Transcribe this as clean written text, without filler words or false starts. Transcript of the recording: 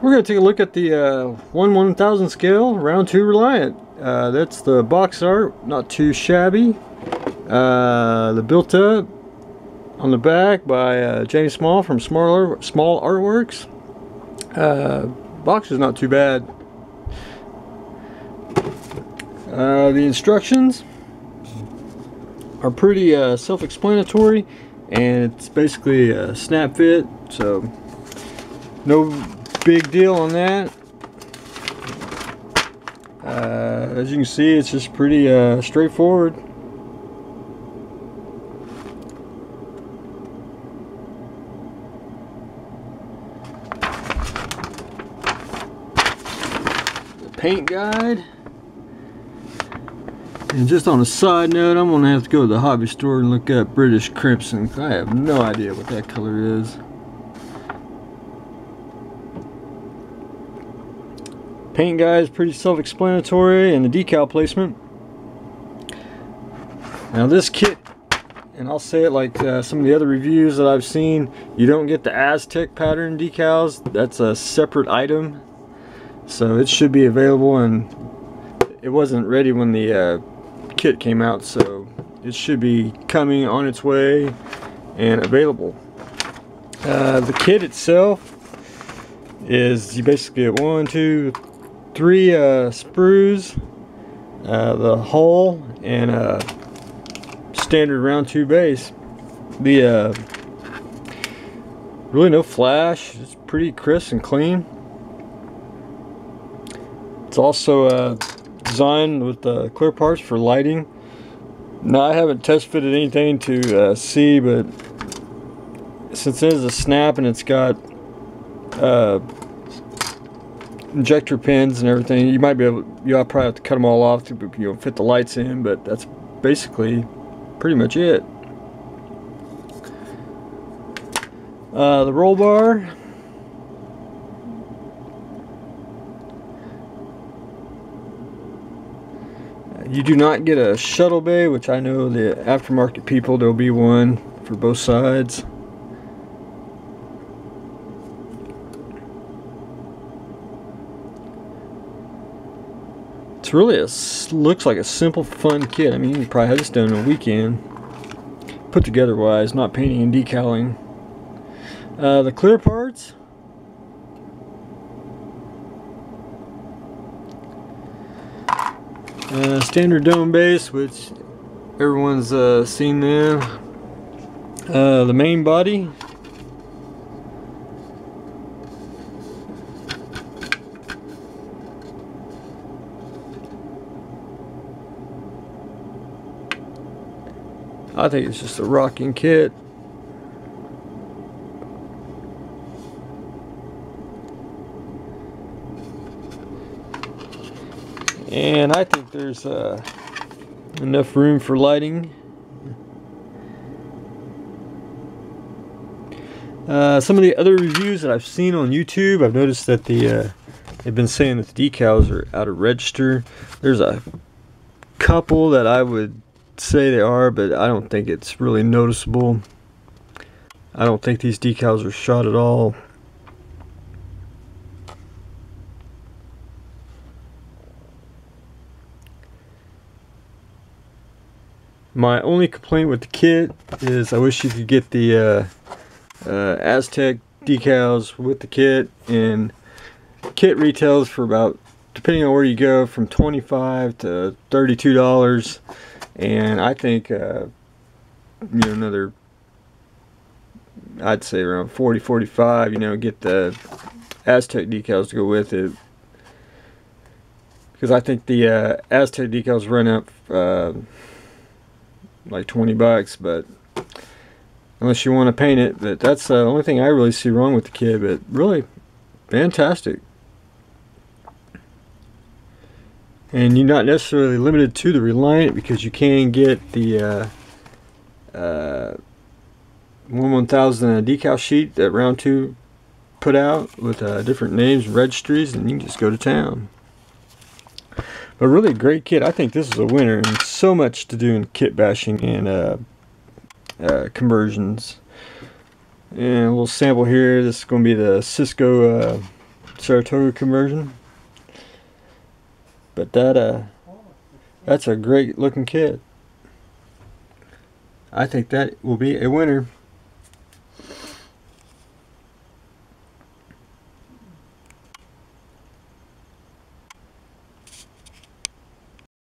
We're going to take a look at the 1/1000 scale round 2 Reliant. That's the box art, not too shabby. The built up on the back by Jamie Small from Small Artworks. Box is not too bad. The instructions are pretty self-explanatory, and it's basically a snap fit, so no big deal on that. As you can see, it's just pretty straightforward. The paint guide. And just on a side note, I'm going to have to go to the hobby store and look up British Crimson. I have no idea what that color is. Paint guide is pretty self-explanatory, and the decal placement. Now this kit, and I'll say it like some of the other reviews that I've seen, you don't get the Aztec pattern decals. That's a separate item, so it should be available, and it wasn't ready when the kit came out, so it should be coming on its way and available. The kit itself is, you basically get 1, 2, 3 sprues, the hull, and a standard round 2 base. The really no flash, it's pretty crisp and clean. It's also designed with clear parts for lighting. Now, I haven't test fitted anything to see, but since it is a snap and it's got injector pins and everything, you'll probably have to cut them all off to fit the lights in, but that's basically pretty much it. The roll bar, you do not get a shuttle bay, which I know the aftermarket people, there'll be one for both sides. It's really looks like a simple, fun kit. I mean, you can probably have this done in a weekend, put together wise, not painting and decaling. The clear parts, standard dome base, which everyone's seen them. The main body, I think it's just a rocking kit. And I think there's enough room for lighting. Some of the other reviews that I've seen on YouTube, I've noticed that they've been saying that the decals are out of register. There's a couple that I would say they are, but I don't think it's really noticeable. I don't think these decals are shot at all. My only complaint with the kit is I wish you could get the Aztec decals with the kit, and kit retails for about, depending on where you go, from $25 to $32, and I think another, I'd say around $40, $45, get the Aztec decals to go with it, because I think the Aztec decals run up like $20, but unless you want to paint it. But that's the only thing I really see wrong with the kit, but really fantastic. And you're not necessarily limited to the Reliant, because you can get the 1/1000 decal sheet that round 2 put out with different names and registries, and you can just go to town. But really a great kit. I think this is a winner, and so much to do in kit bashing and conversions. And a little sample here. This is going to be the Cisco Saratoga conversion. But that's a great looking kit. I think that will be a winner.